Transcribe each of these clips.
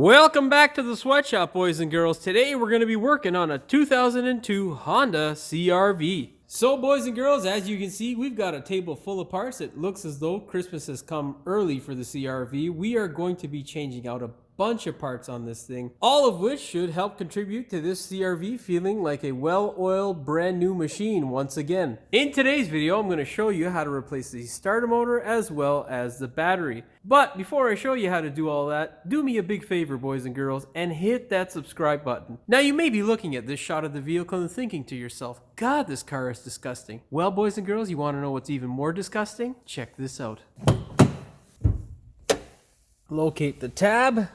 Welcome back to the sweatshop, boys and girls. Today we're going to be working on a 2002 Honda CRV. So boys and girls, as you can see, we've got a table full of parts. It looks as though Christmas has come early for the CRV. We are going to be changing out a bunch of parts on this thing, all of which should help contribute to this CRV feeling like a well-oiled brand new machine once again. In today's video, I'm going to show you how to replace the starter motor as well as the battery. But before I show you how to do all that, do me a big favor, boys and girls, and hit that subscribe button. Now you may be looking at this shot of the vehicle and thinking to yourself, God, this car is disgusting. Well, boys and girls, you want to know what's even more disgusting? Check this out. Locate the tab.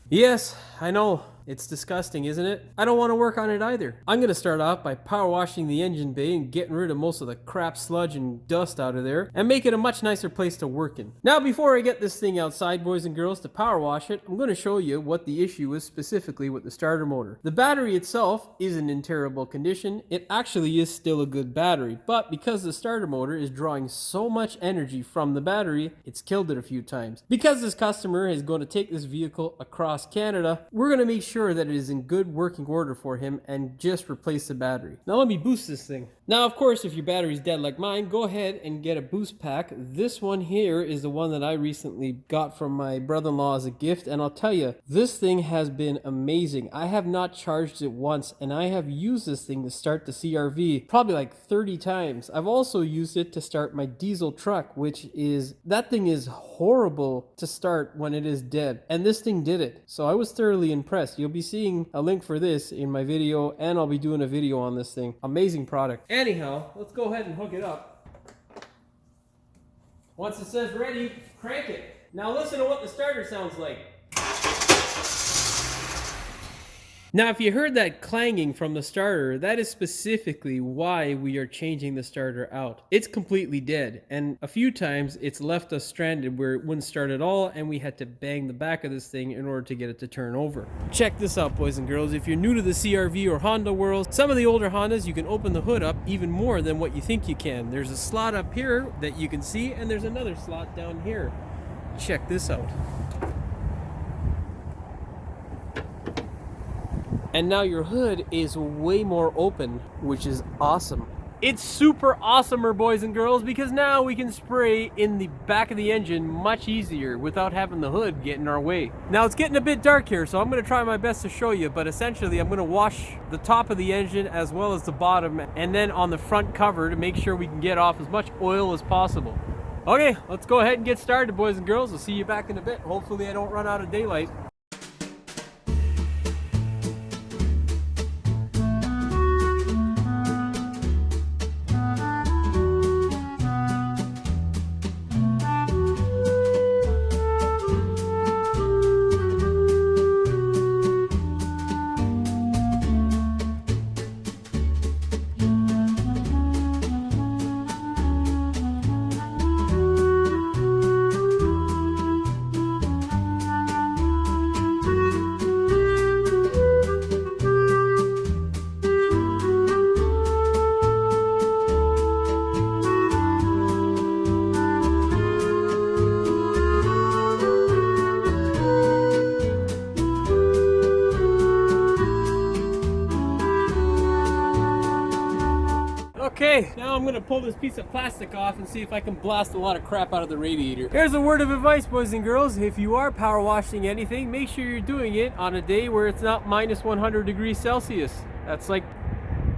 Yes, I know, it's disgusting, isn't it? I don't want to work on it either. I'm going to start off by power washing the engine bay and getting rid of most of the crap, sludge, and dust out of there, and make it a much nicer place to work in. Now, before I get this thing outside, boys and girls, to power wash it, I'm going to show you what the issue is specifically with the starter motor. The battery itself isn't in terrible condition. It actually is still a good battery, but because the starter motor is drawing so much energy from the battery, it's killed it a few times. Because this customer is going to take this vehicle across Canada, we're going to make sure that it is in good working order for him and just replace the battery. Now let me boost this thing. Now of course, if your battery's dead like mine, go ahead and get a boost pack. This one here is the one that I recently got from my brother-in-law as a gift, and I'll tell you, this thing has been amazing. I have not charged it once, and I have used this thing to start the CRV probably like 30 times. I've also used it to start my diesel truck, that thing is horrible to start when it is dead, and this thing did it. So I was thoroughly impressed. You'll be seeing a link for this in my video, and I'll be doing a video on this thing. Amazing product. Anyhow, let's go ahead and hook it up. Once it says ready, crank it. Now listen to what the starter sounds like. Now, if you heard that clanging from the starter, that is specifically why we are changing the starter out. It's completely dead, and a few times it's left us stranded where it wouldn't start at all, and we had to bang the back of this thing in order to get it to turn over. Check this out, boys and girls. If you're new to the CRV or Honda world, some of the older Hondas, you can open the hood up even more than what you think you can. There's a slot up here that you can see, and there's another slot down here. Check this out. And now your hood is way more open, which is awesome. It's super awesomer, boys and girls, because now we can spray in the back of the engine much easier without having the hood get in our way. Now it's getting a bit dark here, so I'm going to try my best to show you, but essentially I'm going to wash the top of the engine as well as the bottom, and then on the front cover to make sure we can get off as much oil as possible. Okay, let's go ahead and get started, boys and girls. I'll see you back in a bit. Hopefully I don't run out of daylight. Okay, now I'm going to pull this piece of plastic off and see if I can blast a lot of crap out of the radiator. Here's a word of advice, boys and girls. If you are power washing anything, make sure you're doing it on a day where it's not minus 100 degrees Celsius. That's like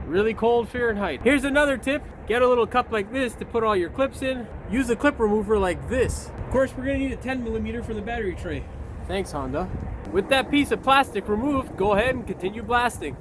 really cold Fahrenheit. Here's another tip. Get a little cup like this to put all your clips in. Use a clip remover like this. Of course, we're going to need a 10mm for the battery tray. Thanks, Honda. With that piece of plastic removed, go ahead and continue blasting.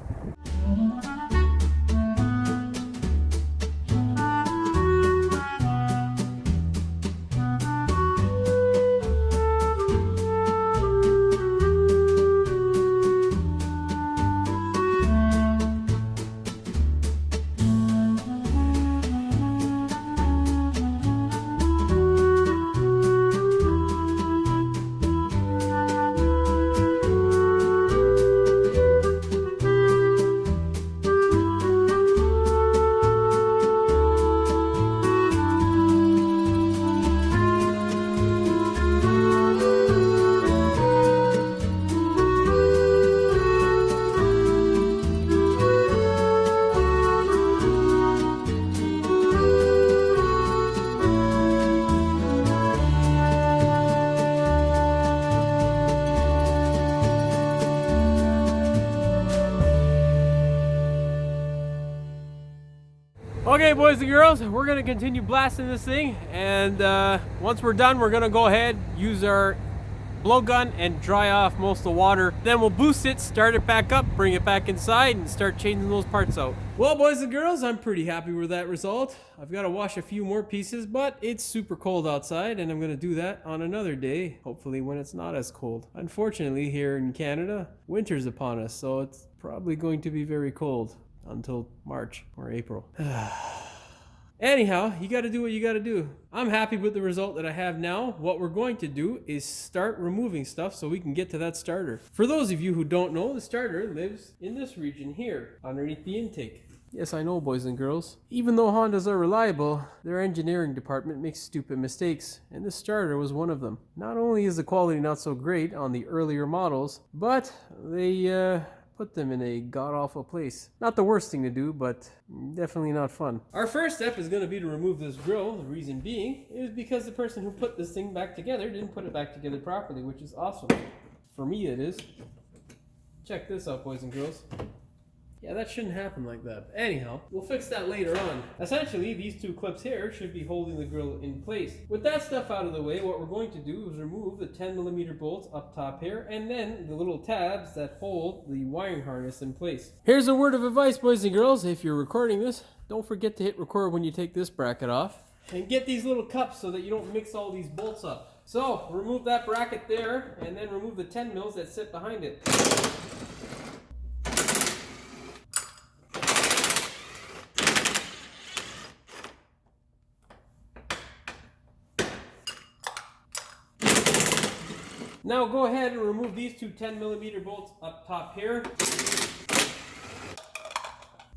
Okay, boys and girls, we're gonna continue blasting this thing, and once we're done, we're gonna go ahead, use our blowgun and dry off most of the water. Then we'll boost it, start it back up, bring it back inside, and start changing those parts out. Well, boys and girls, I'm pretty happy with that result. I've got to wash a few more pieces, but it's super cold outside, and I'm gonna do that on another day, hopefully when it's not as cold. Unfortunately, here in Canada, winter's upon us, so it's probably going to be very cold until March or April. Anyhow, you got to do what you got to do. I'm happy with the result that I have now. What we're going to do is start removing stuff so we can get to that starter. For those of you who don't know, the starter lives in this region here, underneath the intake. Yes, I know, boys and girls. Even though Hondas are reliable, their engineering department makes stupid mistakes, and this starter was one of them. Not only is the quality not so great on the earlier models, but they put them in a god-awful place. Not the worst thing to do, but definitely not fun. Our first step is going to be to remove this grill. The reason being is because the person who put this thing back together didn't put it back together properly, which is awesome. For me, it is. Check this out, boys and girls. Yeah, that shouldn't happen like that. Anyhow, we'll fix that later on. Essentially, these two clips here should be holding the grill in place. With that stuff out of the way, what we're going to do is remove the 10mm bolts up top here, and then the little tabs that hold the wiring harness in place. Here's a word of advice, boys and girls. If you're recording this, don't forget to hit record when you take this bracket off. And get these little cups so that you don't mix all these bolts up. So, remove that bracket there, and then remove the 10 mils that sit behind it. Now go ahead and remove these two 10mm bolts up top here.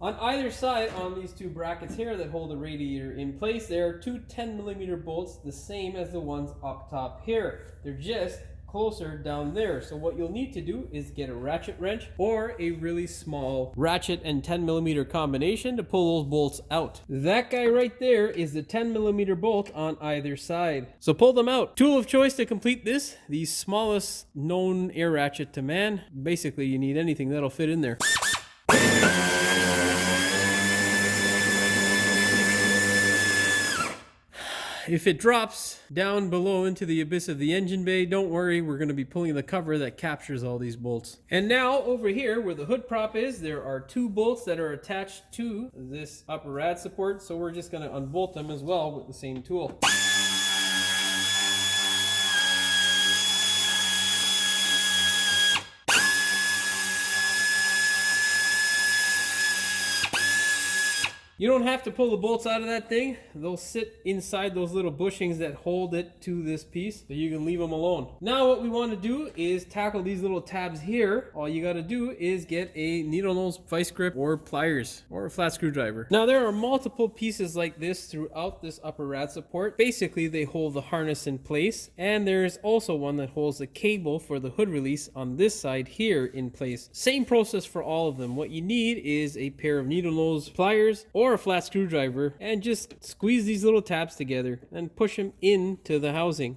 On either side on these two brackets here that hold the radiator in place, there are two 10mm bolts the same as the ones up top here. They're just closer down there. So what you'll need to do is get a ratchet wrench or a really small ratchet and 10mm combination to pull those bolts out. That guy right there is the 10mm bolt on either side. So pull them out. Tool of choice to complete this, the smallest known air ratchet to man. Basically, you need anything that'll fit in there. If it drops down below into the abyss of the engine bay, don't worry, we're going to be pulling the cover that captures all these bolts. And now over here where the hood prop is, there are two bolts that are attached to this upper rad support, so we're just going to unbolt them as well with the same tool. You don't have to pull the bolts out of that thing. They'll sit inside those little bushings that hold it to this piece, so you can leave them alone. Now what we want to do is tackle these little tabs here. All you got to do is get a needle nose vice grip or pliers or a flat screwdriver. Now there are multiple pieces like this throughout this upper rad support. Basically they hold the harness in place, and there's also one that holds the cable for the hood release on this side here in place. Same process for all of them. What you need is a pair of needle nose pliers or a flat screwdriver, and just squeeze these little tabs together and push them into the housing.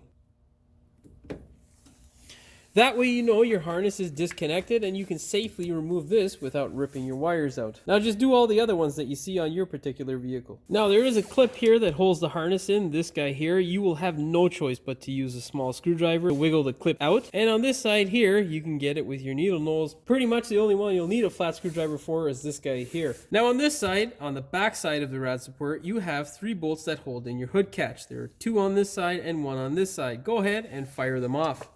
That way you know your harness is disconnected and you can safely remove this without ripping your wires out. Now just do all the other ones that you see on your particular vehicle. Now there is a clip here that holds the harness in, this guy here. You will have no choice but to use a small screwdriver to wiggle the clip out. And on this side here, you can get it with your needle nose. Pretty much the only one you'll need a flat screwdriver for is this guy here. Now on this side, on the back side of the rad support, you have 3 bolts that hold in your hood catch. There are 2 on this side and 1 on this side. Go ahead and fire them off.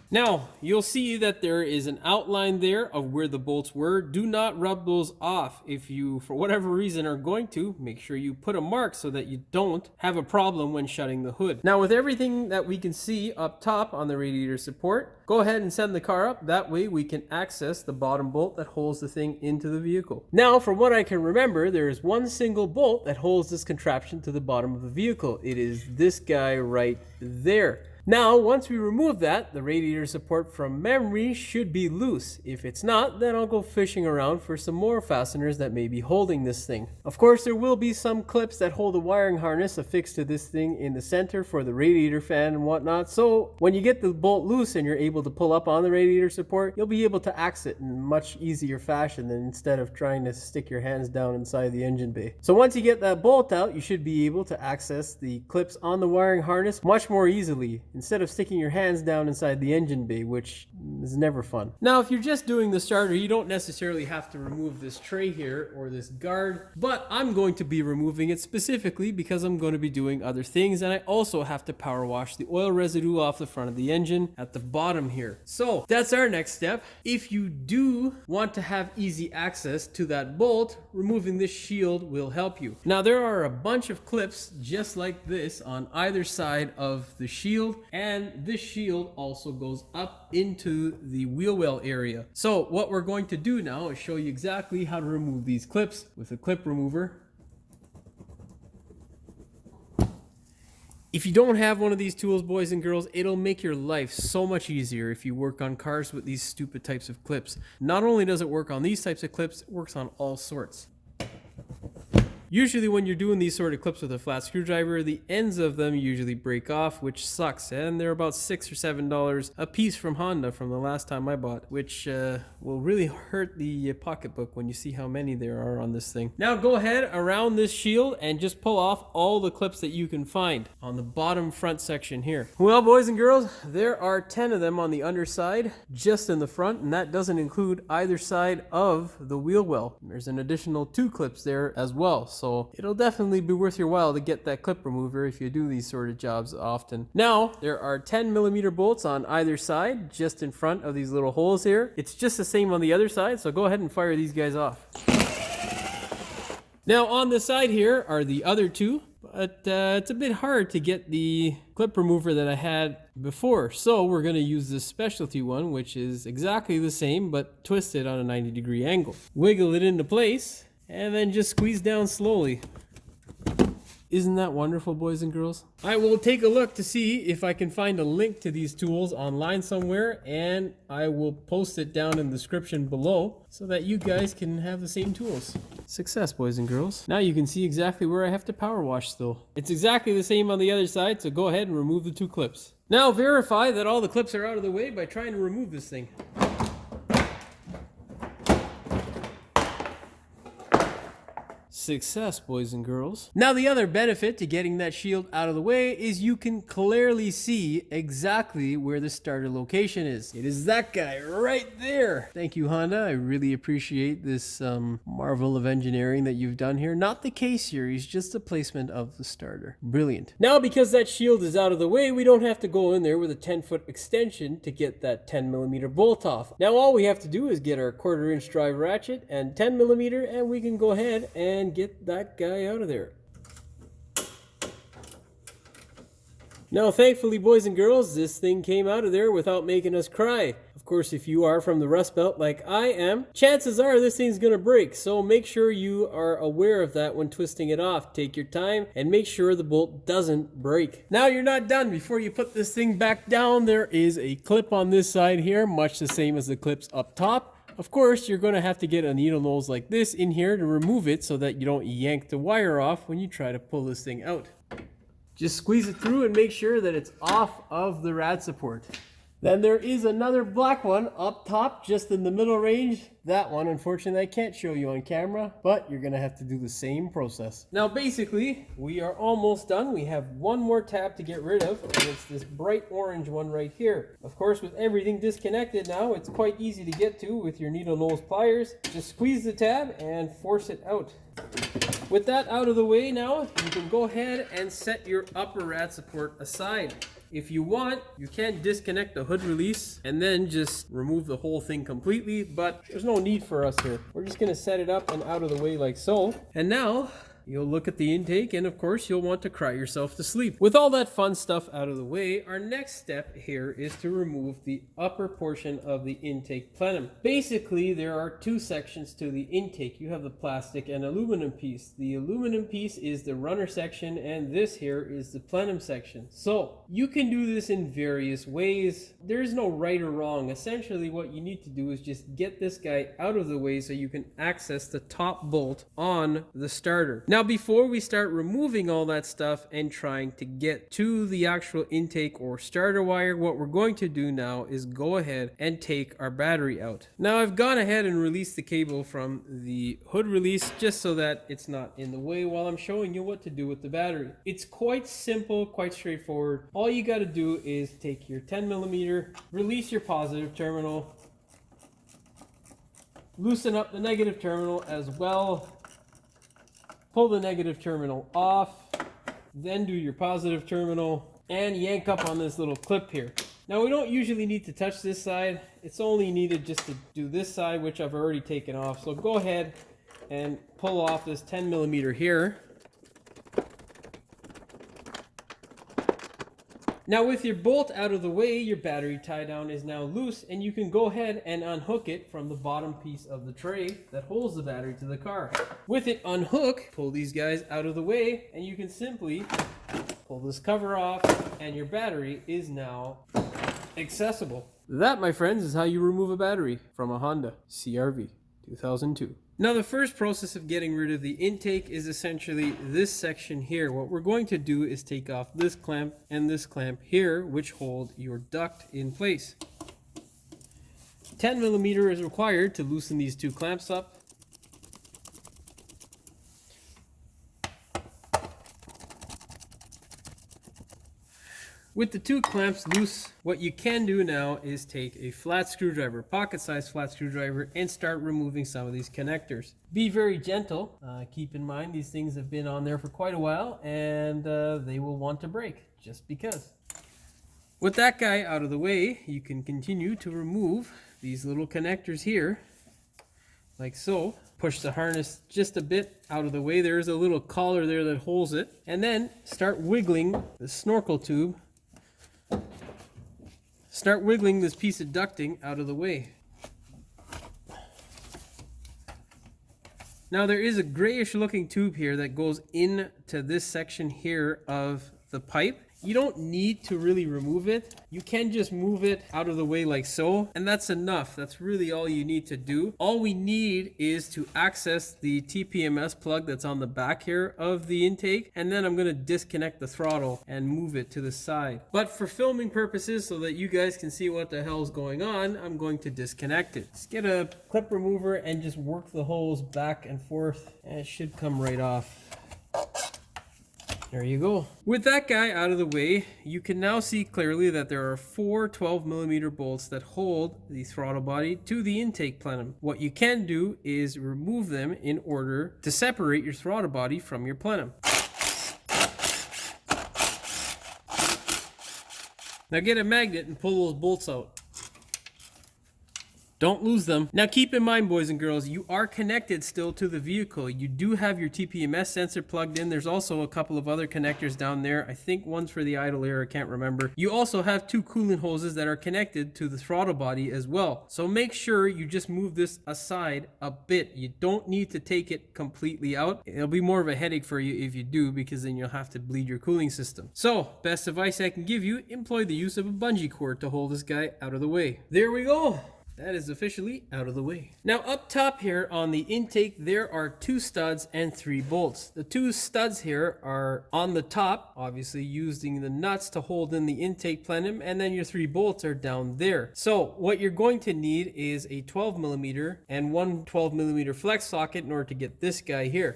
Now, you'll see that there is an outline there of where the bolts were. Do not rub those off. If you, for whatever reason, are going to, make sure you put a mark so that you don't have a problem when shutting the hood. Now, with everything that we can see up top on the radiator support, go ahead and send the car up. That way we can access the bottom bolt that holds the thing into the vehicle. Now, from what I can remember, there is one single bolt that holds this contraption to the bottom of the vehicle. It is this guy right there. Now, once we remove that, the radiator support from memory should be loose. If it's not, then I'll go fishing around for some more fasteners that may be holding this thing. Of course, there will be some clips that hold a wiring harness affixed to this thing in the center for the radiator fan and whatnot. So when you get the bolt loose and you're able to pull up on the radiator support, you'll be able to access it in a much easier fashion than instead of trying to stick your hands down inside the engine bay. So once you get that bolt out, you should be able to access the clips on the wiring harness much more easily instead of sticking your hands down inside the engine bay, which is never fun. Now, if you're just doing the starter, you don't necessarily have to remove this tray here or this guard, but I'm going to be removing it specifically because I'm going to be doing other things, and I also have to power wash the oil residue off the front of the engine at the bottom here. So that's our next step. If you do want to have easy access to that bolt, removing this shield will help you. Now, there are a bunch of clips just like this on either side of the shield, and this shield also goes up into the wheel well area. So what we're going to do now is show you exactly how to remove these clips with a clip remover. If you don't have one of these tools, boys and girls, it'll make your life so much easier if you work on cars with these stupid types of clips. Not only does it work on these types of clips, it works on all sorts. Usually when you're doing these sort of clips with a flat screwdriver, the ends of them usually break off, which sucks. And they're about $6 or $7 a piece from Honda from the last time I bought, which will really hurt the pocketbook when you see how many there are on this thing. Now go ahead around this shield and just pull off all the clips that you can find on the bottom front section here. Well, boys and girls, there are 10 of them on the underside, just in the front, and that doesn't include either side of the wheel well. There's an additional 2 clips there as well. So it'll definitely be worth your while to get that clip remover if you do these sort of jobs often. Now, there are 10mm bolts on either side, just in front of these little holes here. It's just the same on the other side, so go ahead and fire these guys off. Now, on the side here are the other 2, but it's a bit hard to get the clip remover that I had before. So we're going to use this specialty one, which is exactly the same, but twisted on a 90-degree angle. Wiggle it into place, and then just squeeze down slowly. Isn't that wonderful, boys and girls? I will take a look to see if I can find a link to these tools online somewhere, and I will post it down in the description below so that you guys can have the same tools. Success, boys and girls. Now you can see exactly where I have to power wash still. It's exactly the same on the other side, so go ahead and remove the 2 clips. Now verify that all the clips are out of the way by trying to remove this thing. Success, boys and girls. Now, the other benefit to getting that shield out of the way is you can clearly see exactly where the starter location is. It is that guy right there. Thank you, Honda. I really appreciate this marvel of engineering that you've done here. Not the K-Series, just the placement of the starter. Brilliant. Now, because that shield is out of the way, we don't have to go in there with a 10-foot extension to get that 10mm bolt off. Now, all we have to do is get our 1/4-inch drive ratchet and 10mm, and we can go ahead and get that guy out of there. Now, thankfully, boys and girls, this thing came out of there without making us cry. Of course, if you are from the Rust Belt like I am, chances are this thing's gonna break, so make sure you are aware of that when twisting it off. Take your time and make sure the bolt doesn't break. Now, you're not done. Before you put this thing back down, there is a clip on this side here, much the same as the clips up top. Of course, you're going to have to get a needle nose like this in here to remove it so that you don't yank the wire off when you try to pull this thing out. Just squeeze it through and make sure that it's off of the rad support. Then there is another black one up top, just in the middle range. That one, unfortunately, I can't show you on camera, but you're gonna have to do the same process. Now, basically, we are almost done. We have one more tab to get rid of, and it's this bright orange one right here. Of course, with everything disconnected now, it's quite easy to get to with your needle nose pliers. Just squeeze the tab and force it out. With that out of the way now, you can go ahead and set your upper rad support aside. If you want, you can disconnect the hood release and then just remove the whole thing completely, but there's no need for us here. We're just gonna set it up and out of the way like so. And now, you'll look at the intake, and of course you'll want to cry yourself to sleep. With all that fun stuff out of the way, our next step here is to remove the upper portion of the intake plenum. Basically, there are two sections to the intake. You have the plastic and aluminum piece. The aluminum piece is the runner section, and this here is the plenum section. So you can do this in various ways. There's no right or wrong. Essentially, what you need to do is just get this guy out of the way so you can access the top bolt on the starter. Now, before we start removing all that stuff and trying to get to the actual intake or starter wire, what we're going to do now is go ahead and take our battery out. Now, I've gone ahead and released the cable from the hood release just so that it's not in the way while I'm showing you what to do with the battery. It's quite simple, quite straightforward. All you got to do is take your 10mm, release your positive terminal, loosen up the negative terminal as well, pull the negative terminal off, then do your positive terminal, and yank up on this little clip here. Now, we don't usually need to touch this side. It's only needed just to do this side, which I've already taken off. So go ahead and pull off this 10mm here. Now, with your bolt out of the way, your battery tie down is now loose, and you can go ahead and unhook it from the bottom piece of the tray that holds the battery to the car. With it unhooked, pull these guys out of the way, and you can simply pull this cover off, and your battery is now accessible. That, my friends, is how you remove a battery from a Honda CRV 2002. Now, the first process of getting rid of the intake is essentially this section here. What we're going to do is take off this clamp and this clamp here, which hold your duct in place. 10mm is required to loosen these two clamps up. With the two clamps loose, what you can do now is take a flat screwdriver, pocket-sized flat screwdriver, and start removing some of these connectors. Be very gentle. Keep in mind these things have been on there for quite a while, and they will want to break just because. With that guy out of the way, you can continue to remove these little connectors here, like so. Push the harness just a bit out of the way. There is a little collar there that holds it, and then start wiggling the snorkel tube. Start wiggling this piece of ducting out of the way. Now, there is a grayish looking tube here that goes into this section here of the pipe. You don't need to really remove it. You can just move it out of the way like so, and that's enough. That's really all you need to do. All we need is to access the TPMS plug that's on the back here of the intake, and then I'm going to disconnect the throttle and move it to the side. But for filming purposes, so that you guys can see what the hell's going on, I'm going to disconnect it. Just get a clip remover and just work the hose back and forth, and it should come right off. There you go. With that guy out of the way, you can now see clearly that there are 4 12mm bolts that hold the throttle body to the intake plenum. What you can do is remove them in order to separate your throttle body from your plenum. Now get a magnet and pull those bolts out. Don't lose them. Now keep in mind, boys and girls, you are connected still to the vehicle. You do have your TPMS sensor plugged in. There's also a couple of other connectors down there. I think one's for the idle air, I can't remember. You also have 2 coolant hoses that are connected to the throttle body as well. So make sure you just move this aside a bit. You don't need to take it completely out. It'll be more of a headache for you if you do, because then you'll have to bleed your cooling system. So, best advice I can give you, employ the use of a bungee cord to hold this guy out of the way. There we go. That is officially out of the way. Now up top here on the intake, there are 2 studs and 3 bolts. The 2 studs here are on the top, obviously using the nuts to hold in the intake plenum, and then your 3 bolts are down there. So what you're going to need is a 12mm and 1 12mm flex socket in order to get this guy here.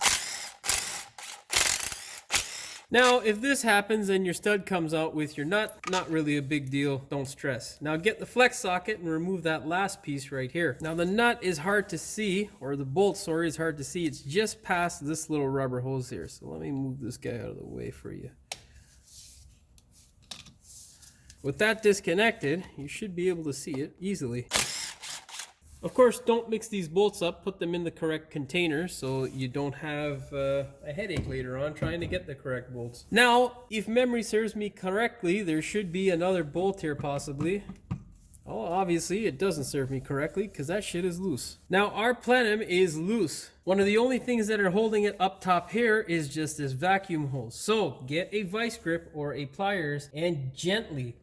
Now, if this happens and your stud comes out with your nut, not really a big deal, don't stress. Now get the flex socket and remove that last piece right here. Now the nut is hard to see, or the bolt, sorry, is hard to see. It's just past this little rubber hose here. So let me move this guy out of the way for you. With that disconnected, you should be able to see it easily. Of course, don't mix these bolts up. Put them in the correct container so you don't have a headache later on trying to get the correct bolts. Now, if memory serves me correctly, there should be another bolt here possibly. Oh, obviously it doesn't serve me correctly because that shit is loose. Now, our plenum is loose. One of the only things that are holding it up top here is just this vacuum hose. So get a vice grip or a pliers and gently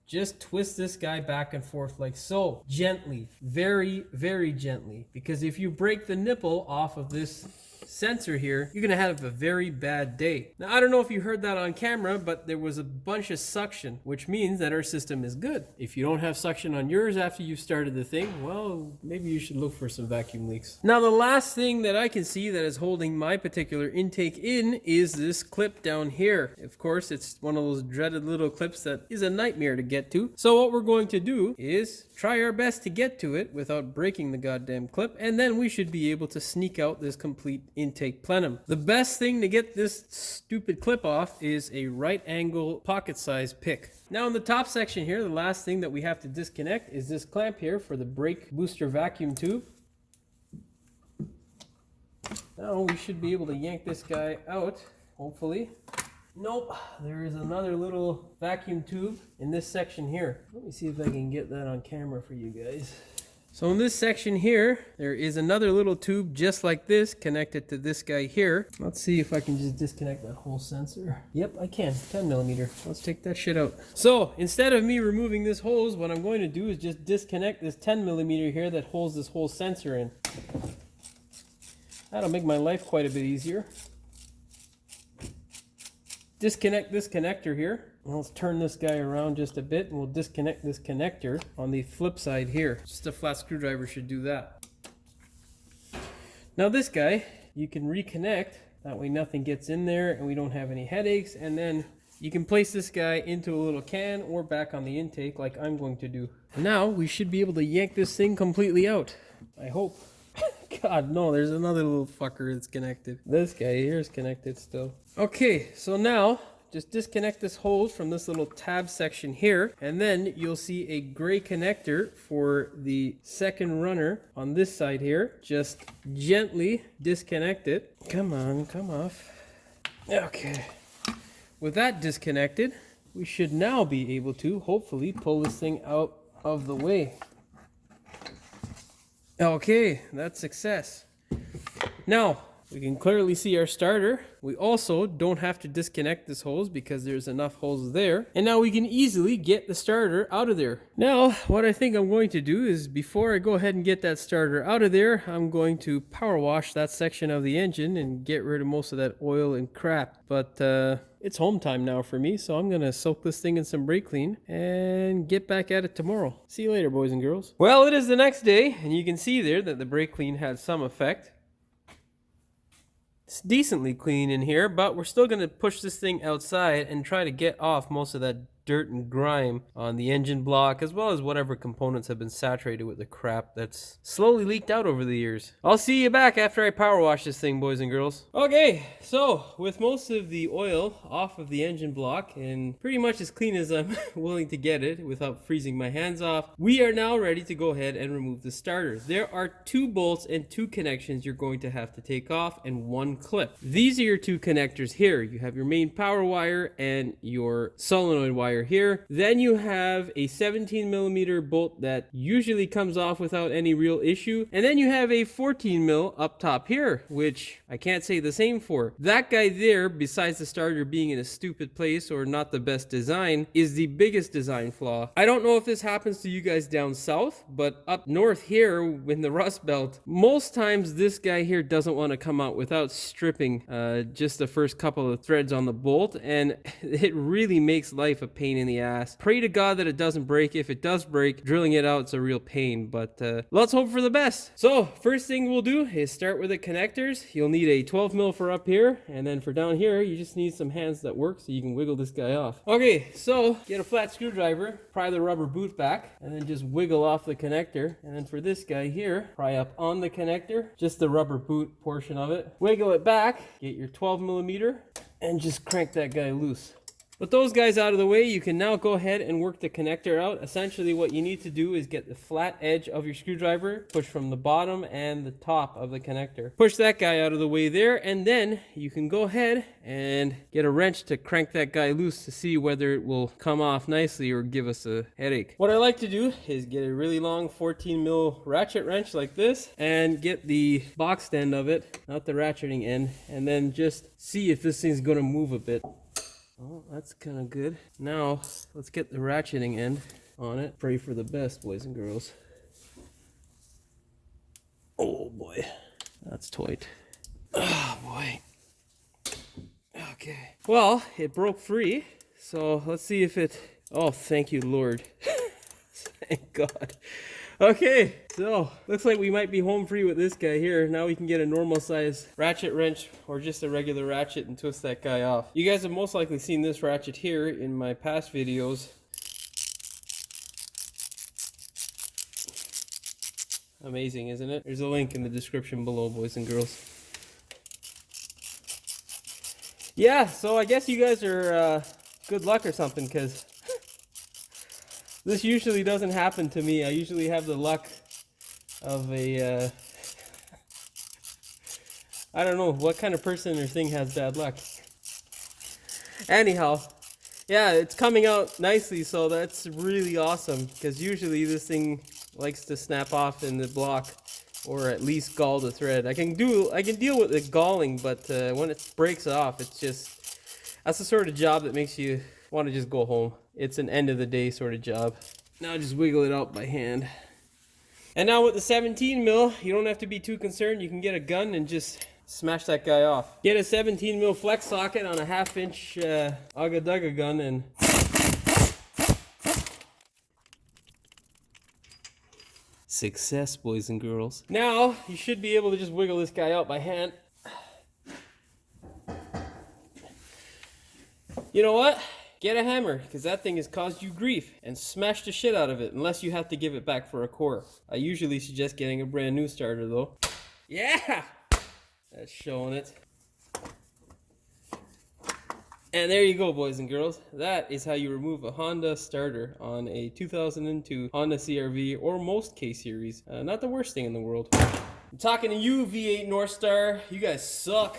just twist this guy back and forth like so. Gently, very, very gently. Because if you break the nipple off of this sensor here, you're gonna have a very bad day. Now, I don't know if you heard that on camera, but there was a bunch of suction, which means that our system is good. If you don't have suction on yours after you've started the thing, well, maybe you should look for some vacuum leaks. Now, the last thing that I can see that is holding my particular intake in is this clip down here. Of course, it's one of those dreaded little clips that is a nightmare to get to. So what we're going to do is try our best to get to it without breaking the goddamn clip, and then we should be able to sneak out this complete intake plenum. The best thing to get this stupid clip off is a right angle pocket size pick. Now in the top section here, the last thing that we have to disconnect is this clamp here for the brake booster vacuum tube. Now we should be able to yank this guy out, hopefully. Nope, there is another little vacuum tube in this section here. Let me see if I can get that on camera for you guys. So in this section here, there is another little tube just like this connected to this guy here. Let's see if I can just disconnect that whole sensor. Yep, I can, 10 millimeter. Let's take that shit out. So instead of me removing this hose, what I'm going to do is just disconnect this 10 millimeter here that holds this whole sensor in. That'll make my life quite a bit easier. Disconnect this connector here. Let's turn this guy around just a bit and we'll disconnect this connector on the flip side here. Just a flat screwdriver should do that. Now this guy, you can reconnect. That way nothing gets in there and we don't have any headaches. And then you can place this guy into a little can or back on the intake like I'm going to do. Now we should be able to yank this thing completely out. I hope. God, no, there's another little fucker that's connected. This guy here is connected still. Okay, so now just disconnect this hose from this little tab section here, and then you'll see a gray connector for the second runner on this side here. Just gently disconnect it. Come on, come off. Okay. With that disconnected, we should now be able to hopefully pull this thing out of the way. Okay, that's success. Now, we can clearly see our starter. We also don't have to disconnect this hose because there's enough holes there. And now we can easily get the starter out of there. Now, what I think I'm going to do is before I go ahead and get that starter out of there, I'm going to power wash that section of the engine and get rid of most of that oil and crap. But it's home time now for me, so I'm gonna soak this thing in some brake clean and get back at it tomorrow. See you later, boys and girls. Well, it is the next day, and you can see there that the brake clean had some effect. It's decently clean in here, but we're still going to push this thing outside and try to get off most of that dirt and grime on the engine block, as well as whatever components have been saturated with the crap that's slowly leaked out over the years. I'll see you back after I power wash this thing, boys and girls. Okay, so with most of the oil off of the engine block and pretty much as clean as I'm willing to get it without freezing my hands off, we are now ready to go ahead and remove the starter. There are 2 bolts and 2 connections you're going to have to take off and 1 clip. These are your 2 connectors here. You have your main power wire and your solenoid wire here. Then you have a 17 millimeter bolt that usually comes off without any real issue. And then you have a 14 mil up top here, which I can't say the same for. That guy there, besides the starter being in a stupid place or not the best design, is the biggest design flaw. I don't know if this happens to you guys down south, but up north here in the Rust Belt, most times this guy here doesn't want to come out without stripping just the first couple of threads on the bolt, and it really makes life a pain in the ass. Pray to God that it doesn't break. If it does break, drilling it out is a real pain, but let's hope for the best. So first thing we'll do is start with the connectors. You'll need a 12 mil for up here, and then for down here you just need some hands that work so you can wiggle this guy off. Okay, so get a flat screwdriver, pry the rubber boot back, and then just wiggle off the connector. And then for this guy here, pry up on the connector, just the rubber boot portion of it, wiggle it back, get your 12 millimeter, and just crank that guy loose. With those guys out of the way, you can now go ahead and work the connector out. Essentially what you need to do is get the flat edge of your screwdriver, push from the bottom and the top of the connector. Push that guy out of the way there, and then you can go ahead and get a wrench to crank that guy loose to see whether it will come off nicely or give us a headache. What I like to do is get a really long 14 mil ratchet wrench like this and get the box end of it, not the ratcheting end, and then just see if this thing's gonna move a bit. Oh, that's kind of good. Now, let's get the ratcheting end on it. Pray for the best, boys and girls. Oh boy, that's tight. Oh boy. Okay. Well, it broke free, so let's see if it... Oh, thank you, Lord. Thank God. Okay, so looks like we might be home free with this guy here. Now we can get a normal size ratchet wrench or just a regular ratchet and twist that guy off. You guys have most likely seen this ratchet here in my past videos. Amazing, isn't it? There's a link in the description below, boys and girls. Yeah, so I guess you guys are good luck or something, because this usually doesn't happen to me. I usually have the luck of a, I don't know what kind of person or thing has bad luck. Anyhow, yeah, it's coming out nicely, so that's really awesome, because usually this thing likes to snap off in the block, or at least gall the thread. I can deal with the galling, but when it breaks off, it's just, that's the sort of job that makes you want to just go home. It's an end of the day sort of job. Now just wiggle it out by hand. And now with the 17 mil, you don't have to be too concerned. You can get a gun and just smash that guy off. Get a 17 mil flex socket on a 1/2 inch Ugga Dugga gun and success, boys and girls. Now you should be able to just wiggle this guy out by hand. You know what? Get a hammer, because that thing has caused you grief, and smash the shit out of it, unless you have to give it back for a core. I usually suggest getting a brand new starter though. Yeah! That's showing it. And there you go, boys and girls. That is how you remove a Honda starter on a 2002 Honda CRV or most K series. Not the worst thing in the world. I'm talking to you, V8 North Star. You guys suck.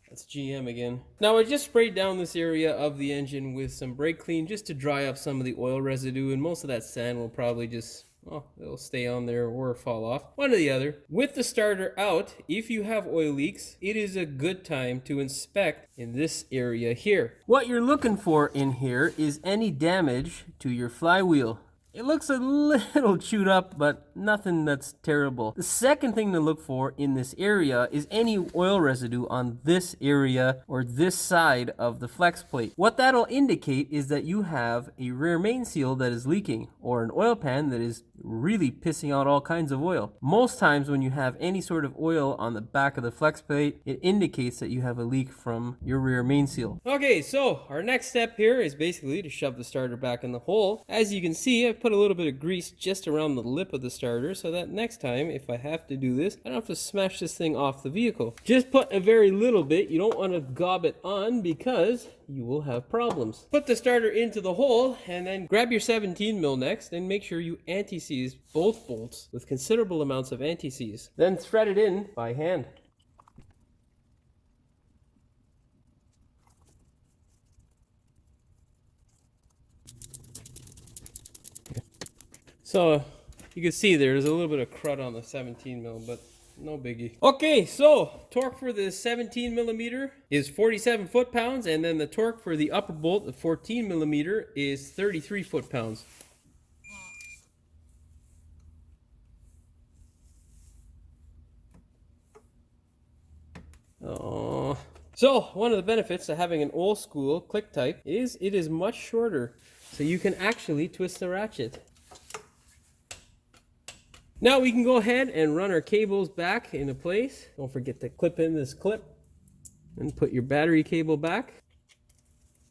That's GM again. Now I just sprayed down this area of the engine with some brake clean just to dry up some of the oil residue, and most of that sand will probably just, well, it'll stay on there or fall off. One or the other. With the starter out, if you have oil leaks, it is a good time to inspect in this area here. What you're looking for in here is any damage to your flywheel. It looks a little chewed up, but nothing that's terrible. The second thing to look for in this area is any oil residue on this area or this side of the flex plate. What that'll indicate is that you have a rear main seal that is leaking, or an oil pan that is really pissing out all kinds of oil. Most times when you have any sort of oil on the back of the flex plate, it indicates that you have a leak from your rear main seal. Okay, so our next step here is basically to shove the starter back in the hole. As you can see, I've put a little bit of grease just around the lip of the starter so that next time, if I have to do this, I don't have to smash this thing off the vehicle. Just put a very little bit. You don't want to gob it on because you will have problems. Put the starter into the hole and then grab your 17 mil next and make sure you anti-seize both bolts with considerable amounts of anti-seize. Then thread it in by hand. So you can see there's a little bit of crud on the 17 mil, but no biggie. Okay, so torque for the 17 millimeter is 47 foot-pounds, and then the torque for the upper bolt, the 14 millimeter, is 33 foot-pounds. Oh. So one of the benefits of having an old school click type is it is much shorter, so you can actually twist the ratchet. Now we can go ahead and run our cables back into place. Don't forget to clip in this clip and put your battery cable back.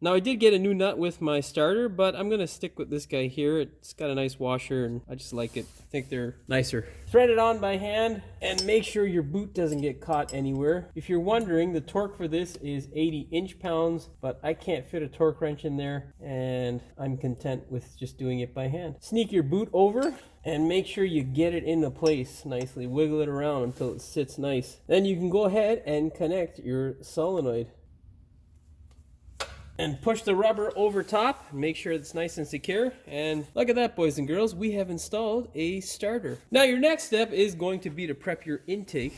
Now I did get a new nut with my starter, but I'm gonna stick with this guy here. It's got a nice washer and I just like it. I think they're nicer. Thread it on by hand and make sure your boot doesn't get caught anywhere. If you're wondering, the torque for this is 80 inch-pounds, but I can't fit a torque wrench in there and I'm content with just doing it by hand. Sneak your boot over and make sure you get it into place nicely. Wiggle it around until it sits nice. Then you can go ahead and connect your solenoid. And push the rubber over top, make sure it's nice and secure. And look at that, boys and girls, we have installed a starter. Now your next step is going to be to prep your intake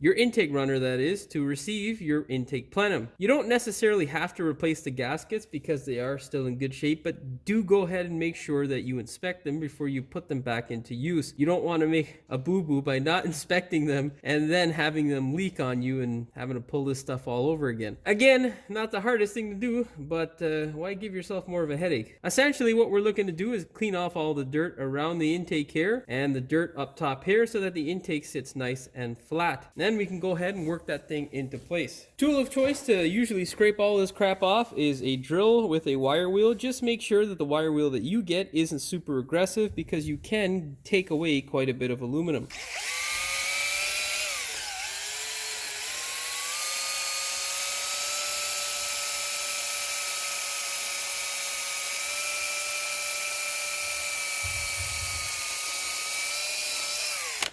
runner, that is, to receive your intake plenum. You don't necessarily have to replace the gaskets because they are still in good shape, but do go ahead and make sure that you inspect them before you put them back into use. You don't want to make a boo-boo by not inspecting them and then having them leak on you and having to pull this stuff all over again. Again, not the hardest thing to do, but why give yourself more of a headache? Essentially what we're looking to do is clean off all the dirt around the intake here and the dirt up top here so that the intake sits nice and flat. Then we can go ahead and work that thing into place. Tool of choice to usually scrape all this crap off is a drill with a wire wheel. Just make sure that the wire wheel that you get isn't super aggressive because you can take away quite a bit of aluminum.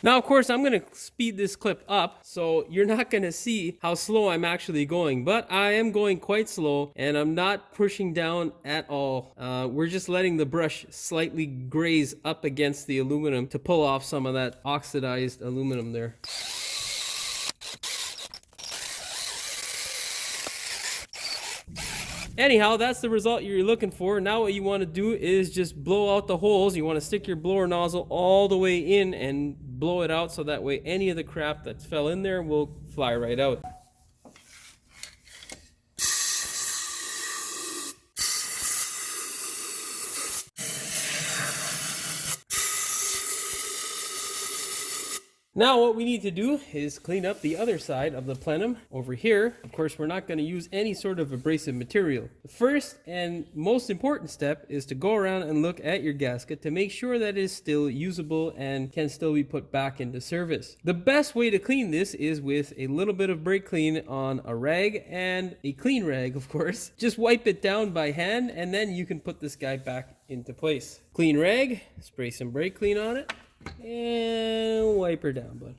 Now, of course, I'm going to speed this clip up, so you're not going to see how slow I'm actually going, but I am going quite slow, and I'm not pushing down at all. We're just letting the brush slightly graze up against the aluminum to pull off some of that oxidized aluminum there. Anyhow, that's the result you're looking for. Now what you want to do is just blow out the holes. You want to stick your blower nozzle all the way in and blow it out so that way any of the crap that fell in there will fly right out. Now what we need to do is clean up the other side of the plenum over here. Of course, we're not going to use any sort of abrasive material. The first and most important step is to go around and look at your gasket to make sure that it is still usable and can still be put back into service. The best way to clean this is with a little bit of brake clean on a rag and a clean rag, of course. Just wipe it down by hand and then you can put this guy back into place. Clean rag, spray some brake clean on it. And wipe her down, bud.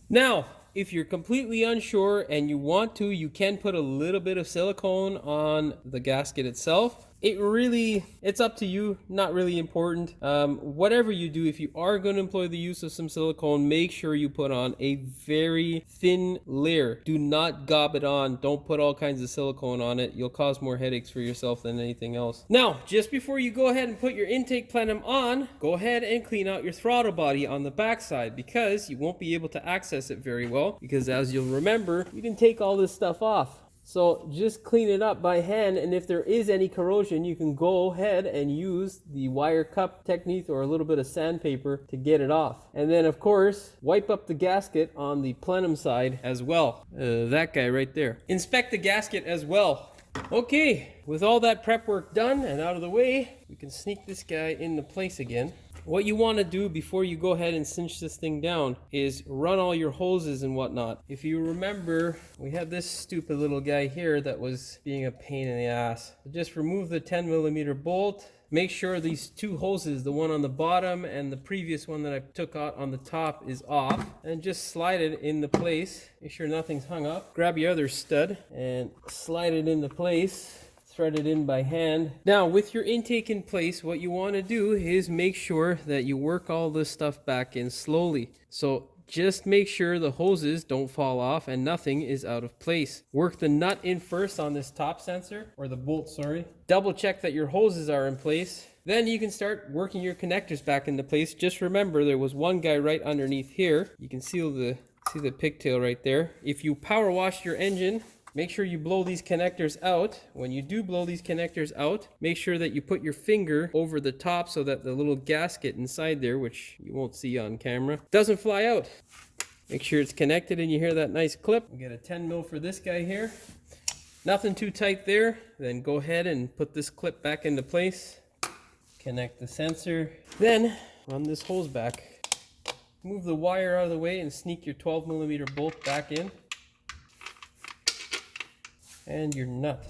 Now, if you're completely unsure and you want to, you can put a little bit of silicone on the gasket itself. It's up to you, not really important. Whatever you do, if you are going to employ the use of some silicone, make sure you put on a very thin layer. Do not gob it on. Don't put all kinds of silicone on it. You'll cause more headaches for yourself than anything else. Now, just before you go ahead and put your intake plenum on, go ahead and clean out your throttle body on the backside because you won't be able to access it very well because, as you'll remember, you can take all this stuff off. So just clean it up by hand, and if there is any corrosion, you can go ahead and use the wire cup technique or a little bit of sandpaper to get it off. And then, of course, wipe up the gasket on the plenum side as well. That guy right there. Inspect the gasket as well. Okay, with all that prep work done and out of the way, we can sneak this guy into place again. What you want to do before you go ahead and cinch this thing down is run all your hoses and whatnot. If you remember, we had this stupid little guy here that was being a pain in the ass. Just remove the 10mm bolt. Make sure these two hoses, the one on the bottom and the previous one that I took out on the top, is off, and just slide it into place. Make sure nothing's hung up. Grab your other stud and slide it into place. Thread it in by hand. Now, with your intake in place, what you want to do is make sure that you work all this stuff back in slowly. So just make sure the hoses don't fall off and nothing is out of place. Work the nut in first on this top sensor, or the bolt, sorry. Double check that your hoses are in place. Then you can start working your connectors back into place. Just remember, there was one guy right underneath here. You can see the pigtail right there. If you power wash your engine, make sure you blow these connectors out. When you do blow these connectors out, make sure that you put your finger over the top so that the little gasket inside there, which you won't see on camera, doesn't fly out. Make sure it's connected and you hear that nice clip. We get a 10 mil for this guy here. Nothing too tight there. Then go ahead and put this clip back into place. Connect the sensor. Then run this hose back. Move the wire out of the way and sneak your 12 millimeter bolt back in. And your nut.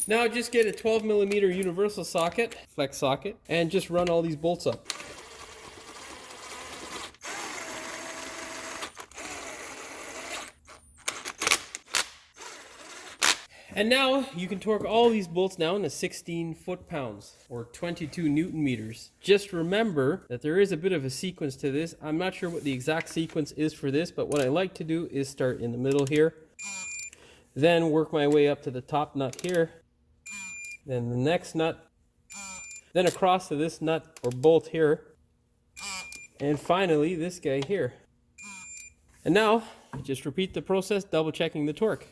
Now just get a 12 millimeter universal socket, flex socket, and just run all these bolts up. And now you can torque all these bolts down to 16 foot-pounds or 22 Newton meters. Just remember that there is a bit of a sequence to this. I'm not sure what the exact sequence is for this, but what I like to do is start in the middle here, then work my way up to the top nut here, then the next nut, then across to this nut or bolt here, and finally this guy here. And now just repeat the process, double checking the torque.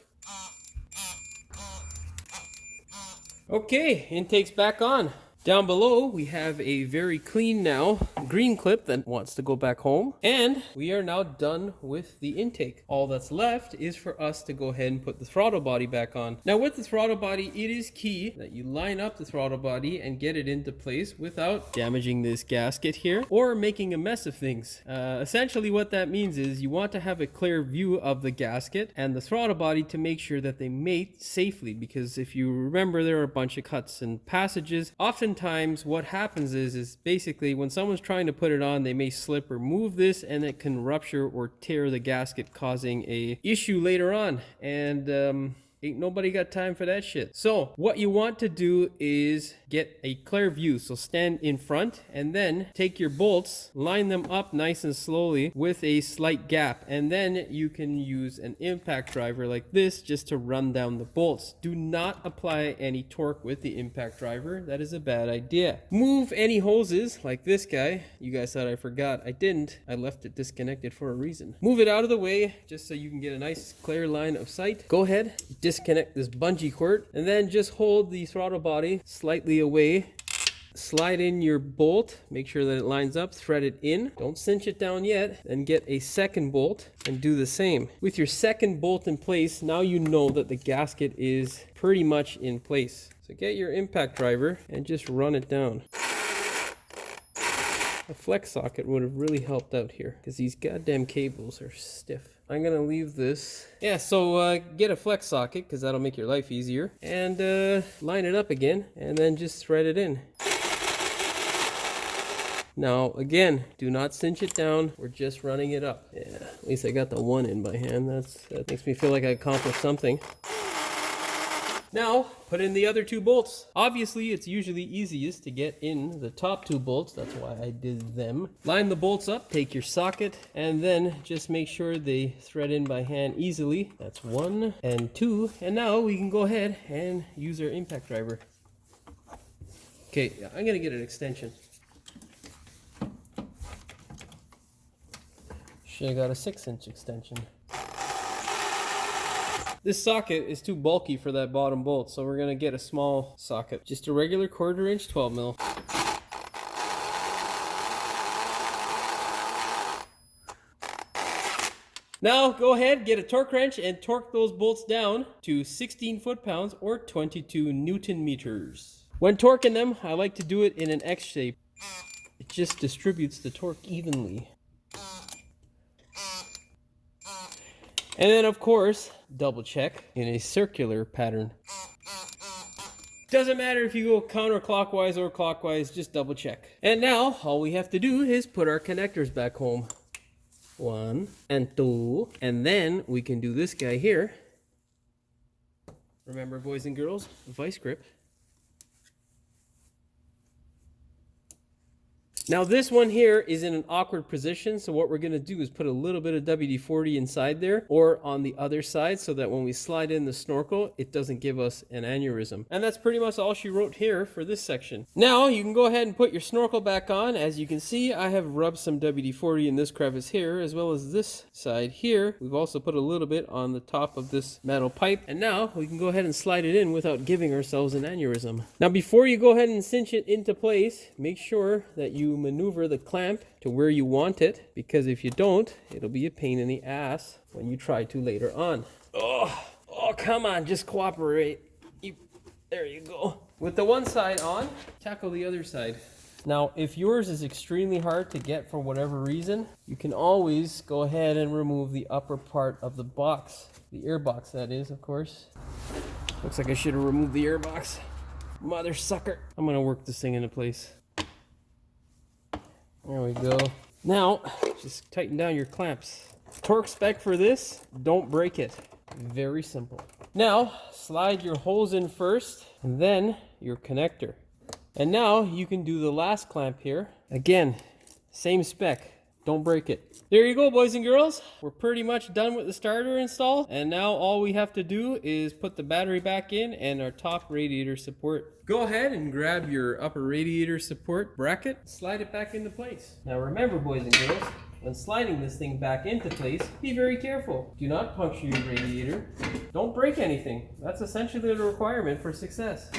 Okay, intake's back on. Down below, we have a very clean now green clip that wants to go back home. And we are now done with the intake. All that's left is for us to go ahead and put the throttle body back on. Now with the throttle body, it is key that you line up the throttle body and get it into place without damaging this gasket here or making a mess of things. Essentially what that means is you want to have a clear view of the gasket and the throttle body to make sure that they mate safely, because if you remember, there are a bunch of cuts and passages. Oftentimes what happens is basically when someone's trying to put it on, they may slip or move this and it can rupture or tear the gasket, causing a issue later on. And ain't nobody got time for that shit. So what you want to do is get a clear view. So stand in front and then take your bolts, line them up nice and slowly with a slight gap. And then you can use an impact driver like this just to run down the bolts. Do not apply any torque with the impact driver. That is a bad idea. Move any hoses like this guy. You guys thought I forgot. I didn't. I left it disconnected for a reason. Move it out of the way just so you can get a nice clear line of sight. Go ahead, disconnect this bungee cord, and then just hold the throttle body slightly away. Slide in your bolt, make sure that it lines up, thread it in. Don't cinch it down yet. Then get a second bolt and do the same. With your second bolt in place, now you know that the gasket is pretty much in place. So get your impact driver and just run it down. A flex socket would have really helped out here because these goddamn cables are stiff. I'm gonna leave this. Yeah, so get a flex socket because that'll make your life easier. And line it up again and then just thread it in. Now, again, do not cinch it down. We're just running it up. Yeah, at least I got the one in by hand. That makes me feel like I accomplished something. Now, put in the other two bolts. Obviously, it's usually easiest to get in the top two bolts. That's why I did them. Line the bolts up, take your socket, and then just make sure they thread in by hand easily. That's 1 and 2. And now we can go ahead and use our impact driver. Okay, I'm gonna get an extension. Should have got a 6-inch extension. This socket is too bulky for that bottom bolt, so we're gonna get a small socket. Just a regular 1/4 inch 12 mil. Now go ahead, get a torque wrench and torque those bolts down to 16 foot-pounds or 22 Newton meters. When torquing them, I like to do it in an X shape. It just distributes the torque evenly. And then, of course, double check in a circular pattern. Doesn't matter if you go counterclockwise or clockwise, just double check. And now, all we have to do is put our connectors back home. 1 and 2. And then we can do this guy here. Remember, boys and girls, vice grip. Now this one here is in an awkward position, so what we're going to do is put a little bit of WD-40 inside there or on the other side so that when we slide in the snorkel, it doesn't give us an aneurysm. And that's pretty much all she wrote here for this section. Now you can go ahead and put your snorkel back on. As you can see, I have rubbed some WD-40 in this crevice here as well as this side here. We've also put a little bit on the top of this metal pipe. And now we can go ahead and slide it in without giving ourselves an aneurysm. Now before you go ahead and cinch it into place, make sure that you to maneuver the clamp to where you want it, because if you don't, it'll be a pain in the ass when you try to later on. Oh, come on, just cooperate. There you go. With the one side on, tackle the other side. Now, if yours is extremely hard to get for whatever reason, you can always go ahead and remove the upper part of the box. The air box, that is, of course. Looks like I should have removed the air box. Mother sucker. I'm gonna work this thing into place. There we go. Now, just tighten down your clamps. Torque spec for this, don't break it. Very simple. Now, slide your hose in first, and then your connector. And now you can do the last clamp here. Again, same spec, don't break it. There you go, boys and girls. We're pretty much done with the starter install. And now all we have to do is put the battery back in and our top radiator support. Go ahead and grab your upper radiator support bracket, slide it back into place. Now remember, boys and girls, when sliding this thing back into place, be very careful. Do not puncture your radiator. Don't break anything. That's essentially the requirement for success.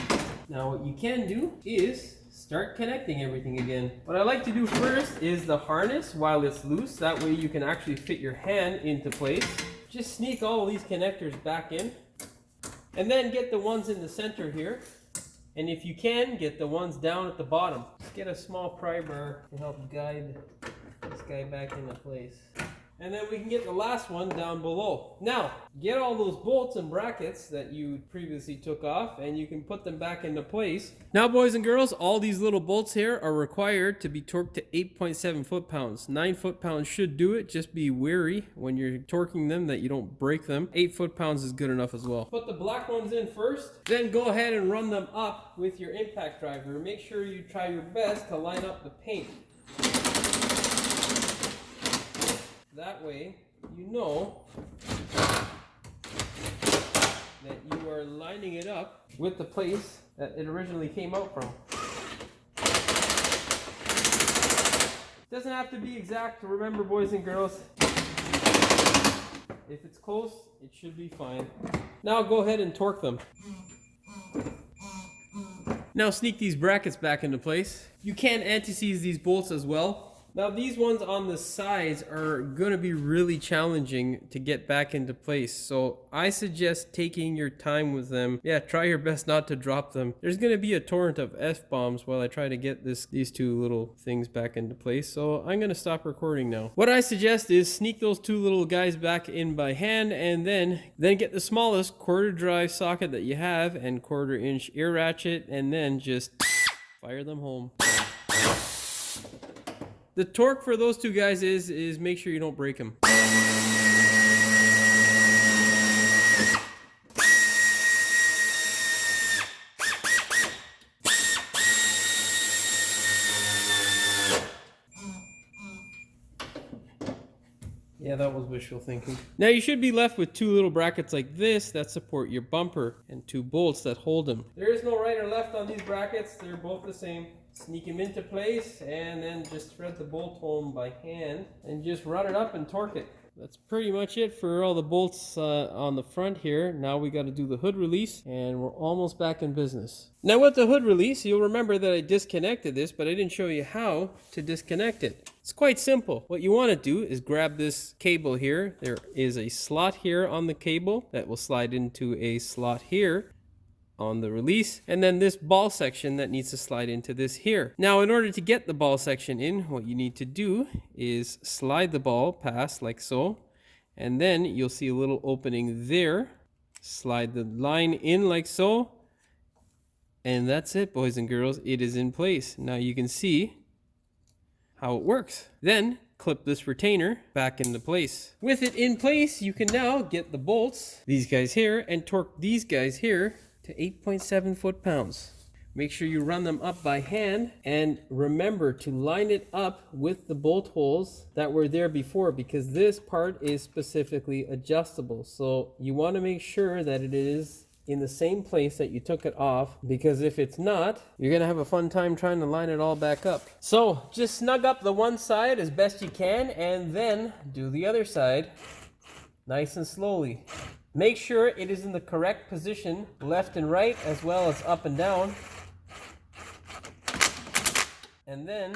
Now what you can do is start connecting everything again. What I like to do first is the harness while it's loose. That way you can actually fit your hand into place. Just sneak all of these connectors back in. And then get the ones in the center here. And if you can, get the ones down at the bottom. Just get a small pry bar to help guide this guy back into place. And then we can get the last one down below. Now, get all those bolts and brackets that you previously took off, and you can put them back into place. Now, boys and girls, all these little bolts here are required to be torqued to 8.7 foot-pounds. 9 foot-pounds should do it. Just be wary when you're torquing them that you don't break them. 8 foot-pounds is good enough as well. Put the black ones in first, then go ahead and run them up with your impact driver. Make sure you try your best to line up the paint. That way, you know that you are lining it up with the place that it originally came out from. Doesn't have to be exact. Remember, boys and girls, if it's close, it should be fine. Now go ahead and torque them. Now sneak these brackets back into place. You can anti-seize these bolts as well. Now these ones on the sides are going to be really challenging to get back into place. So I suggest taking your time with them. Yeah, try your best not to drop them. There's going to be a torrent of F-bombs while I try to get these two little things back into place. So I'm going to stop recording now. What I suggest is sneak those two little guys back in by hand, and then get the smallest quarter drive socket that you have and 1/4 inch ear ratchet, and then just fire them home. The torque for those two guys is make sure you don't break them. Yeah, that was wishful thinking. Now you should be left with two little brackets like this that support your bumper and two bolts that hold them. There is no right or left on these brackets. They're both the same. Sneak them into place and then just thread the bolt home by hand and just run it up and torque it. That's pretty much it for all the bolts on the front here. Now we got to do the hood release, and we're almost back in business. Now with the hood release, you'll remember that I disconnected this, but I didn't show you how to disconnect it. It's quite simple. What you want to do is grab this cable here. There is a slot here on the cable that will slide into a slot here on the release, and then this ball section that needs to slide into this here. Now in order to get the ball section in, what you need to do is slide the ball past like so, and then you'll see a little opening there. Slide the line in like so, and that's it, boys and girls. It is in place. Now you can see how it works. Then clip this retainer back into place. With it in place, you can now get the bolts, these guys here, and torque these guys here to 8.7 foot-pounds. Make sure you run them up by hand, and remember to line it up with the bolt holes that were there before, because this part is specifically adjustable. So you want to make sure that it is in the same place that you took it off, because if it's not, you're gonna have a fun time trying to line it all back up. So just snug up the one side as best you can, and then do the other side nice and slowly. Make sure it is in the correct position, left and right, as well as up and down. And then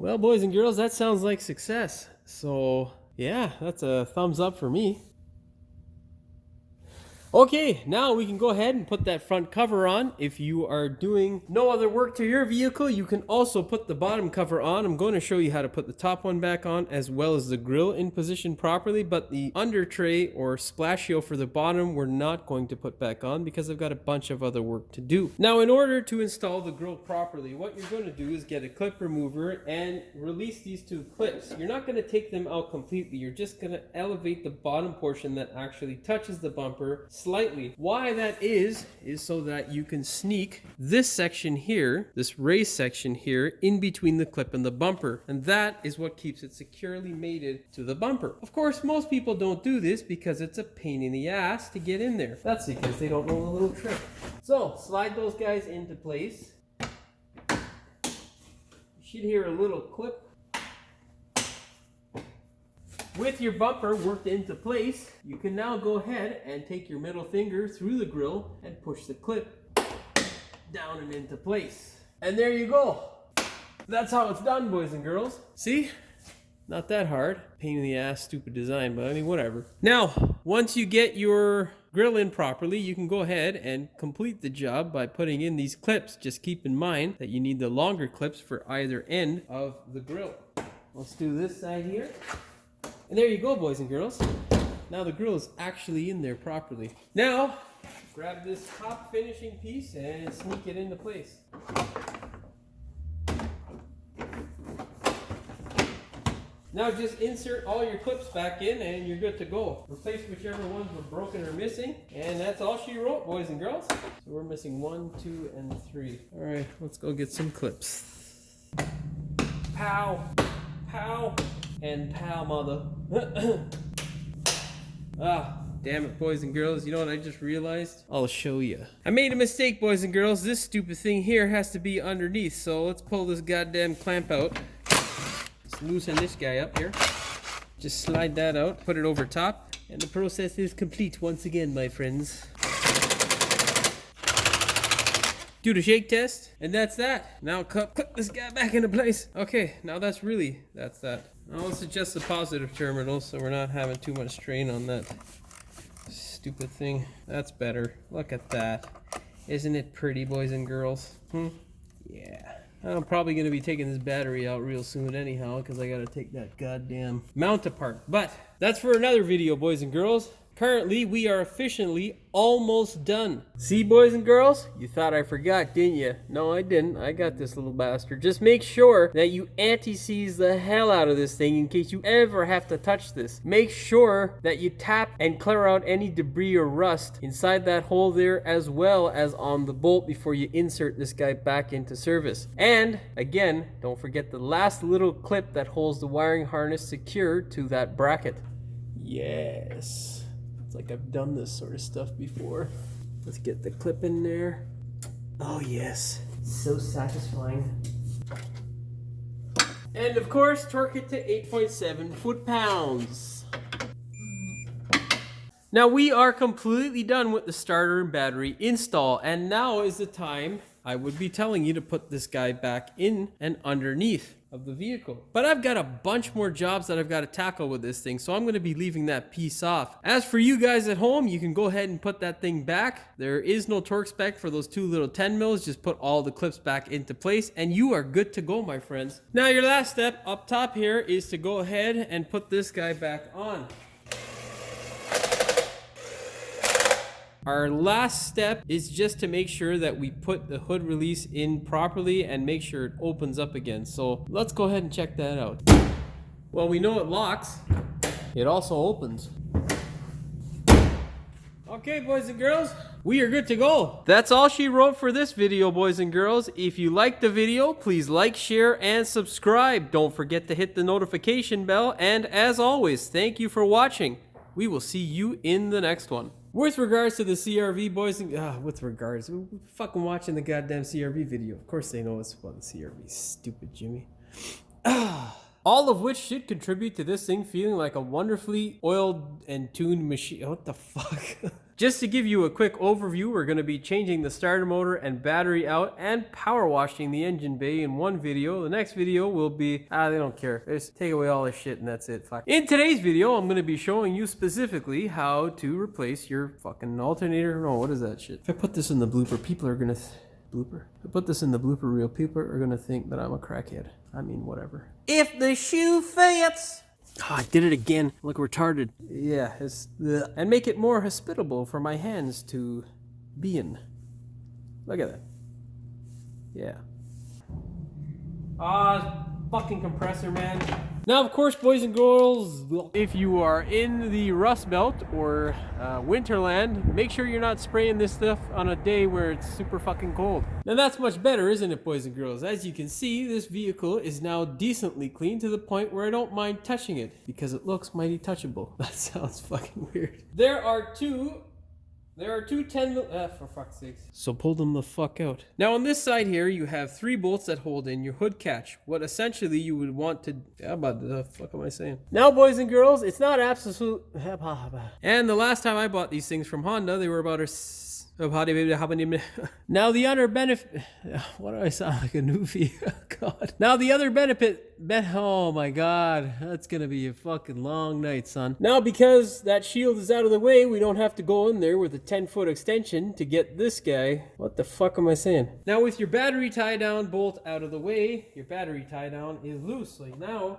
Well, boys and girls, that sounds like success. So yeah, that's a thumbs up for me. Okay, now we can go ahead and put that front cover on. If you are doing no other work to your vehicle, you can also put the bottom cover on. I'm going to show you how to put the top one back on as well as the grill in position properly, but the under tray or splash shield for the bottom we're not going to put back on because I've got a bunch of other work to do. Now, in order to install the grill properly, what you're going to do is get a clip remover and release these two clips. You're not going to take them out completely. You're just going to elevate the bottom portion that actually touches the bumper slightly. Why that is so that you can sneak this section here, this raised section here, in between the clip and the bumper. And that is what keeps it securely mated to the bumper. Of course, most people don't do this because it's a pain in the ass to get in there. That's because they don't know the little trick. So, slide those guys into place. You should hear a little clip. With your bumper worked into place, you can now go ahead and take your middle finger through the grill and push the clip down and into place. And there you go. That's how it's done, boys and girls. See? Not that hard. Pain in the ass, stupid design, but I mean, whatever. Now, once you get your grill in properly, you can go ahead and complete the job by putting in these clips. Just keep in mind that you need the longer clips for either end of the grill. Let's do this side here. And there you go, boys and girls. Now the grill is actually in there properly. Now, grab this top finishing piece and sneak it into place. Now just insert all your clips back in and you're good to go. Replace whichever ones were broken or missing. And that's all she wrote, boys and girls. So we're missing 1, 2, and 3. All right, let's go get some clips. Pow, pow. And pow, mother. Ah, damn it, boys and girls. You know what I just realized? I'll show you. I made a mistake, boys and girls. This stupid thing here has to be underneath. So let's pull this goddamn clamp out. Let's loosen this guy up here. Just slide that out, put it over top. And the process is complete once again, my friends. Do the shake test, and that's that. Now clip this guy back into place. Okay, now that's that. Now let's adjust the positive terminal so we're not having too much strain on that stupid thing. That's better. Look at that. Isn't it pretty, boys and girls? Yeah. I'm probably going to be taking this battery out real soon anyhow because I got to take that goddamn mount apart. But that's for another video, boys and girls. Currently, we are efficiently almost done. See, boys and girls? You thought I forgot, didn't you? No, I didn't. I got this little bastard. Just make sure that you anti-seize the hell out of this thing in case you ever have to touch this. Make sure that you tap and clear out any debris or rust inside that hole there as well as on the bolt before you insert this guy back into service. And, again, don't forget the last little clip that holds the wiring harness secure to that bracket. Yes. It's like I've done this sort of stuff before. Let's get the clip in there. Oh yes, so satisfying. And of course, torque it to 8.7 foot-pounds. Now we are completely done with the starter and battery install, and now is the time I would be telling you to put this guy back in and underneath of the vehicle. But I've got a bunch more jobs that I've got to tackle with this thing, so I'm going to be leaving that piece off. As for you guys at home, you can go ahead and put that thing back. There is no torque spec for those two little 10 mils. Just put all the clips back into place and you are good to go, my friends. Now your last step up top here is to go ahead and put this guy back on. Our last step is just to make sure that we put the hood release in properly and make sure it opens up again. So let's go ahead and check that out. Well, we know it locks. It also opens. Okay, boys and girls, we are good to go. That's all she wrote for this video, boys and girls. If you liked the video, please like, share, and subscribe. Don't forget to hit the notification bell. And as always, thank you for watching. We will see you in the next one. With regards to the CRV, boys and we're fucking watching the goddamn CRV video. Of course they know it's about the CRV, stupid Jimmy. All of which should contribute to this thing feeling like a wonderfully oiled and tuned machine. What the fuck? Just to give you a quick overview, we're going to be changing the starter motor and battery out and power washing the engine bay in one video. The next video will be, they don't care. Just take away all this shit and that's it. Fuck. In today's video, I'm going to be showing you specifically how to replace your fucking alternator. No, what is that shit? If I put this in the blooper, people are going to... Blooper? If I put this in the blooper reel, people are going to think that I'm a crackhead. I mean, whatever. If the shoe fits! Oh, I did it again. Look retarded. Yeah, it's... Ugh. And make it more hospitable for my hands to be in. Look at that. Yeah. Fucking compressor, man. Now, of course, boys and girls, if you are in the Rust Belt or Winterland, make sure you're not spraying this stuff on a day where it's super fucking cold. Now, that's much better, isn't it, boys and girls? As you can see, this vehicle is now decently clean to the point where I don't mind touching it because it looks mighty touchable. That sounds fucking weird. There are two 10 for fuck's sake. So pull them the fuck out. Now on this side here, you have 3 bolts that hold in your hood catch. What essentially you would want to... What the fuck am I saying? Now, boys and girls, it's not absolute... And the last time I bought these things from Honda, they were about now the other benefit... Why do I sound like a newbie? God. Now the other benefit... Oh my god, that's gonna be a fucking long night, son. Now because that shield is out of the way, we don't have to go in there with a 10-foot extension to get this guy. What the fuck am I saying? Now with your battery tie-down bolt out of the way, your battery tie-down is loose. Like now,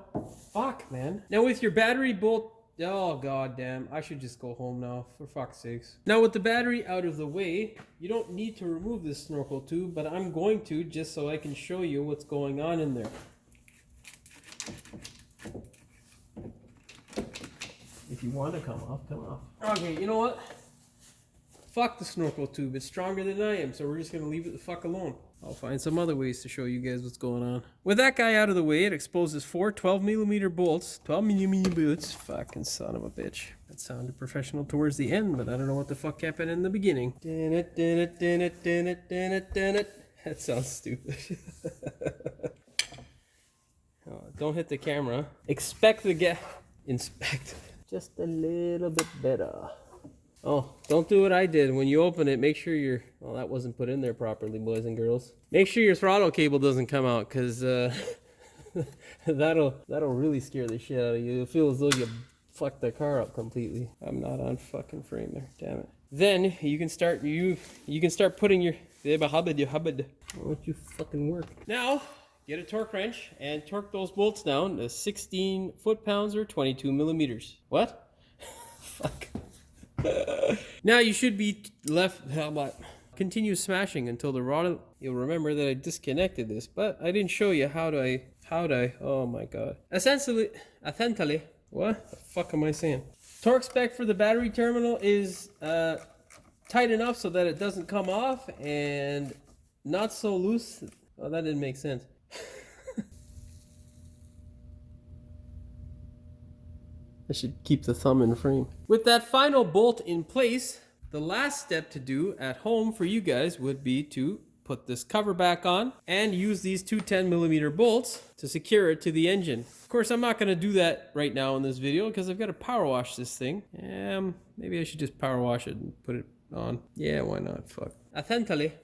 fuck, man. Now with your battery bolt... Oh god damn, I should just go home now, for fuck's sakes. Now with the battery out of the way, you don't need to remove this snorkel tube, but I'm going to just so I can show you what's going on in there. If you want to come off, come off. Okay, you know what? Fuck the snorkel tube, it's stronger than I am, so we're just gonna leave it the fuck alone. I'll find some other ways to show you guys what's going on. With that guy out of the way, it exposes 4 12mm bolts. 12mm bolts. Fucking son of a bitch. That sounded professional towards the end, but I don't know what the fuck happened in the beginning. That sounds stupid. Oh, don't hit the camera. Expect the gap. Inspect. Just a little bit better. Oh, don't do what I did. When you open it, make sure your... Well, that wasn't put in there properly, boys and girls. Make sure your throttle cable doesn't come out, because that'll really scare the shit out of you. You'll feel as though you fucked the car up completely. I'm not on fucking frame there. Damn it. Then you can start putting your... Won't you fucking work? Now, get a torque wrench and torque those bolts down to 16 foot-pounds or 22 millimeters. What? Fuck. Now you should be left... How about... Continue smashing until the rod... You'll remember that I disconnected this, but I didn't show you how do I... Oh my god. Essentially... What the fuck am I saying? Torque spec for the battery terminal is tight enough so that it doesn't come off and not so loose... Oh, that didn't make sense. I should keep the thumb in frame. With that final bolt in place, the last step to do at home for you guys would be to put this cover back on and use these 2 10mm bolts to secure it to the engine. Of course, I'm not going to do that right now in this video because I've got to power wash this thing. Maybe I should just power wash it and put it on. Yeah, why not? Fuck. Attently.